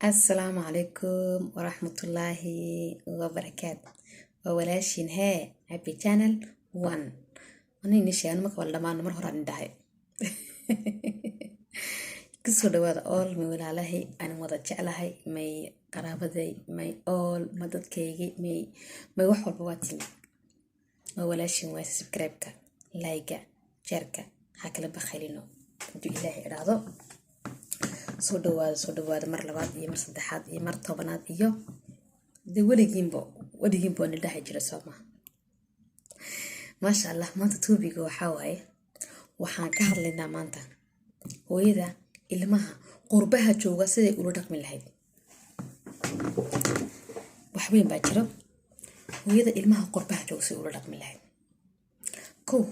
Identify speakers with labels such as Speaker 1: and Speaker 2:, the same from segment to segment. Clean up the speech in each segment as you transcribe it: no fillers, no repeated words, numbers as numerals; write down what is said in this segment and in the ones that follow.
Speaker 1: السلام عليكم ورحمة الله وبركاته. وولاشين هاي هابي channel 1. أنا نشان مك ولا ما نمر هران داعي. كسر دواد أول ميولا لهي أنا مضت شعلهاي مي قرابة ذي مي أول مضت كيجي مي وحول بواتي. وولاشين واس سبسكرايبك لايكا شاركة هكذا بخيرينه دو إلهي إرادو soo dhawaada mar labaad iyo mar saddexaad iyo mar tobanaad iyo de weligiinbo na dhahay jira sooma maasha allah. maanta tuubiga waxaan ka hadlaynaa maanta hooyada ilmaha qurbaha jooga siday ula dhaqmi lahayd. wax weyn baa jiro hooyada ilmaha qurbaha jooga siday ula dhaqmi lahayd.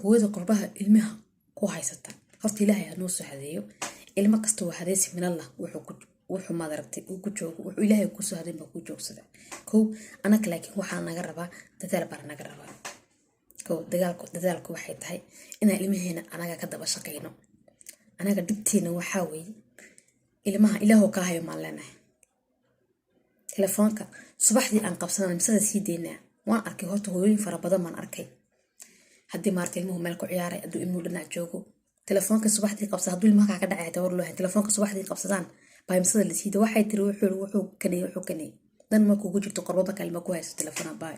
Speaker 1: hooyada qurbaha ilmaha ku haysata horta ilaahay ha noo soo hadeeyo. ilma kasta waa hadeesi min allah wuxuu maadaragtay uu ku joogo wuxuu ilaahay ku soo hadeyn baa ku joogsada. anaga laakiin waxaa naga rabaa dadaal baa naga rabaa. dadaalku waxay tahay inaan ilmaheena anaga ka daba shaqayno. anaga dhibteena waxaa weeye ilmaha ilaahoo kaa hayo maan leenahay. telefoonka subaxdii aan qabsanaa misada sii deynaa waan arkay horta hooyooyin fara badan baan arkay. haddii maarta ilmuhu meel ku ciyaaray hadduu ilmuhu dhinac joogo telefoonka subaxdii qabsada hadduu ilmaha ka dhacay hata war loo hayn telefoonka subaxdii qabsadaan baymsada la siida waxay tiri wuxuu kanay dan ma kugu jirto qorbaba kalma ku hayso telefoona baay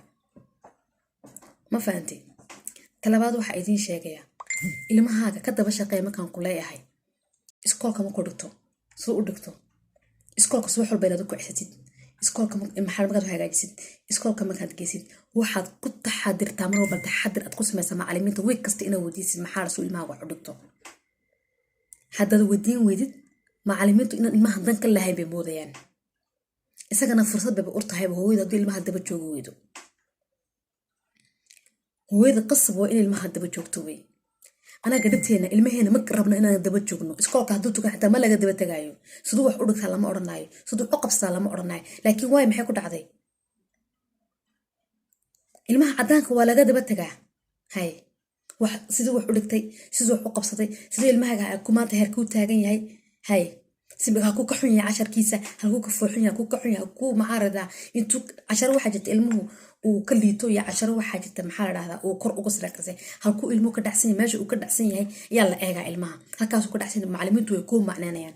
Speaker 1: ma fahanti. talabaad waxa idin sheegaya ilmahaaga ka daba shaqeey markaan ku leeyahay iskoolka ma ku dhigto soo u dhigto iskoolka subax walba inaad ku cisatid iskoolka maxaa markaad hagaajisid iskoolka markaad geysid waxaad ku taxadirtaa mar walba taxadir aad ku samaysaa macallimiinta week kasta inaad weydiisid maxaa soo ilmaha wax u dhigto. haddaad weydiin weydid macallimiintu inaan ilmaha dan ka lahayn bay moodayaan. isagana fursad bay u tahayba hooyada hadduu ilmaha daba joogo weydo. hooyada qasab waa in ilmaha daba joogto wey. anaga dhibteena ilmaheena ma rabno inaan daba joogno. iskoolka hadduu tukan xitaa ma laga daba tagaayo. siduu wax u dhigtaa lama odhanaayo siduu u qabsataa lama odhanaayo. laakiin waay maxay ku dhacday ilmaha caddaanka waa laga daba tagaa. hay siduu wax u dhigtay siduu wax u qabsaday siduu ilmahaga kumaanta heer kuu taagan yahay. hay halkuu ka xun yahay casharkiisa halkuu ka fooxun yahay halkuu ka xun yahay halkuu maxaa radaa intuu casharo waxaa jirta ilmuhu uu ka liito iyo casharo waxaa jirta maxaa la dhahdaa uu kor uga saraakasay halkuu ilmuhu ka dhacsan yahay meesha uu ka dhacsan yahay ayaa la eegaa ilmaha halkaasuu ka dhacsan yahay macallimiintu way kuu macneynayaan.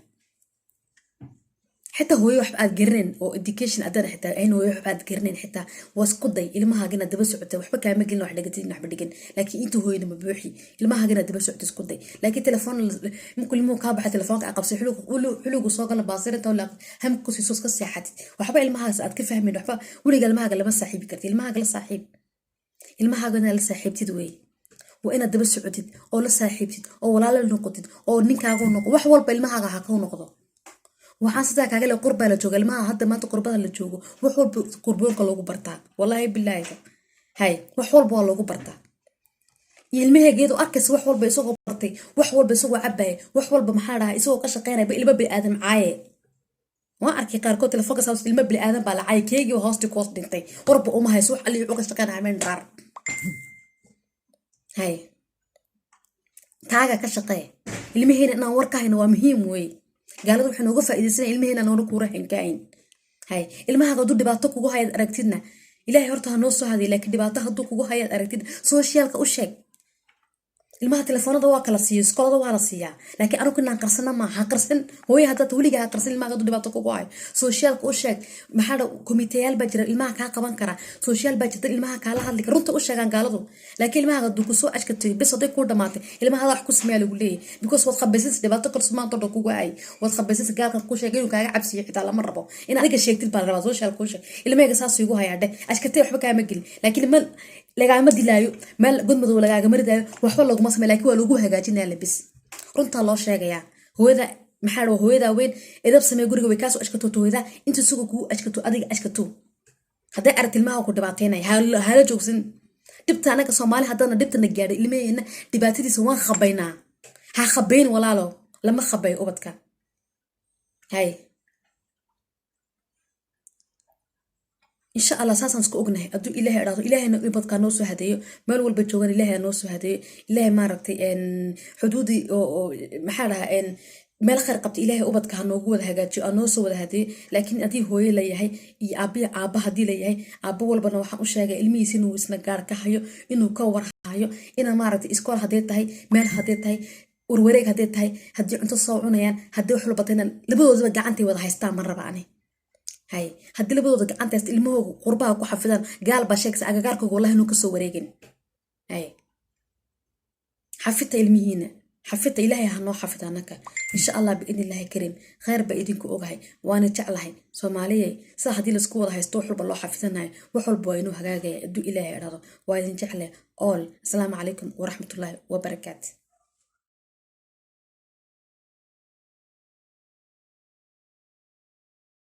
Speaker 1: حتى هو يحب أتجرن أو education أدنى حتى هو يحب أتجرن حتى واسقطي إلما هاجنا دبس عدة وحبك كلام قلنا واحد لقيتين نحب نجن لكن أنتوا هو لما بيوحي إلما هاجنا دبس عدة اسقطي لكن تلفون ممكن مو كابح تلفونك أقب سحلو حلو قصاق أنا باصير ولا هم قصي صوص قصي حتى وحب إلما هاز أتكيف فهمي وحب ولي قال ما هاجنا بس صاحب كرتي إلما هاجنا صاحب إلما هاجنا لصاحب تدوي وأنا دبس عدة أو لصاحب أو ولا لنقطة أو نكاغو نقطة وحول بالما هاجا هكون نقطة. waxaan sidaa kaaga leeyahay qurba la joogo ilmaha hadda maanta qurbada la joogo wax walba qurboonka loogu bartaa wallahi billahi hay wax walba waa loogu bartaa. ilmaheegeedu arkaysa wax walba isagoo bartay wax walba isagoo cabay wax walba maxaa dhahay isagoo ka shaqeynaya ilma bil aadam caaye waan arkay qaarkood telefoonka saas ilma bil aadam baa la caay keegi oo hoosti koos dhintay warba uma hayso wax ali uga shaqeynaya meen dar hay taaga ka shaqeey ilmaheena inaan war ka hayno waa muhiim weey. قالوا إحنا وقف إذا سنة علمي هنا نورك ورحين كائن هاي علمها قدو دبعتك وجوها يدركتنا إلهي هرتها نص هذه لكن دبعتها قدو وجوها يدركتنا سوشيال كأشياء ilmaha telefoonada waa kala siiyo iskoolada waa la siiyaa laakiin anu kunaan qarsana ma ha qarsan hooyo hada waliga ha qarsan ilmaha dad dhibaato ku go'ay socialka u sheeg maxaa komiteeyal ba jira ilmaha ka qaban kara social ba jira ilmaha kala hadli kara runta u sheegan gaaladu laakiin ilmaha dad ku soo ashkatay bas haday ku dhamaatay ilmaha wax ku sameeyay lagu leeyahay because wad khabaysan dhibaato kor sumaan todo ku go'ay wad khabaysan gaalka ku sheegay inuu kaaga cabsiyo xitaa lama rabo in adiga sheegtid baa rabaa social ku sheeg ilmaha saas igu hayaade ashkatay waxba kaama gelin laakiin mal lagama dilaayo meel godmadu lagaaga maridayo waxba lagu ma sameeyo laakiin waa lagu hagaajinaa labis runta loo sheegaya hooyada maxaa hooyada weyn edab sameey guriga way ka soo ashkato hooyada inta suuqa ku ashkato adiga ashkato haday aragti ilmaha ku dhibaateynay hala joogsan dibta anaga Soomaali hadana dibta na gaadhay ilmeeyna dhibaatadiisa waan khabaynaa ha khabayn walaalo lama khabay ubadka hay إن شاء الله أساساً سكوجناه أدو إلهي أرادو إلهي نقبض كانوسو هديو مال والبجوان إلهي نوسو هديو إلهي ما ربتي إن حدودي أو محلها إن meel khayr qabta ilaahay ubadka ha noogu wada hagaajiyo aan noo soo wada hadiyo laakiin haddii hooye layahay iyo aabiya aabba haddii layahay aabbo walbana waxaan u sheegay ilmihiisa inuu isna gaar ka hayo inuu ka warhayo ina maaragtay iskool haddee tahay meel haddee tahay warwareeg haddee tahay haddii cunto soo cunayaan haddii wax walbatayna labadoodaba gacantay wada haystaan ma raba ani hay haddii labadooda gacanta haysta ilmahooga qurbaha ku xafidaan gaal baa sheegsa agagaarkooga wallahi inuu kasoo wareegin hay xafidta ilmihiina حفظت إلهي هنو حفظ عنك إن شاء الله بإذن الله كريم خير بإذنك أوجهي وأنا تعلهين سومالية صح دي السكول هاي استوحل بالله حفظنا وحول بوينو هجاجة دو إلهي رضا وإذن تعله all السلام عليكم ورحمة الله وبركاته.